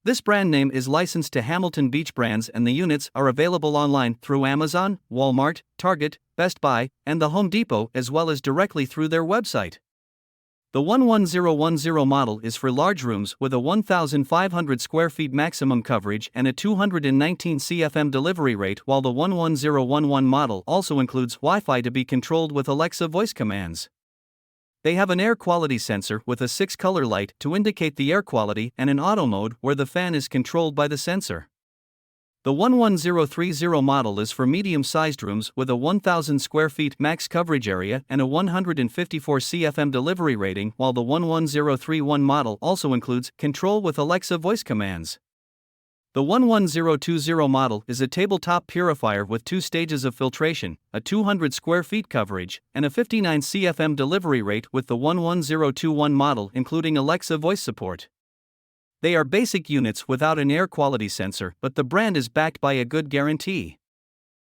This brand name is licensed to Hamilton Beach Brands and the units are available online through Amazon, Walmart, Target, Best Buy, and the Home Depot as well as directly through their website. The 11010 model is for large rooms with a 1,500 square feet maximum coverage and a 219 CFM delivery rate, while the 11011 model also includes Wi-Fi to be controlled with Alexa voice commands. They have an air quality sensor with a 6-color light to indicate the air quality and an auto mode where the fan is controlled by the sensor. The 11030 model is for medium-sized rooms with a 1,000 square feet max coverage area and a 154 CFM delivery rating, while the 11031 model also includes control with Alexa voice commands. The 11020 model is a tabletop purifier with 2 stages of filtration, a 200 square feet coverage, and a 59 CFM delivery rate, with the 11021 model including Alexa voice support. They are basic units without an air quality sensor, but the brand is backed by a good guarantee.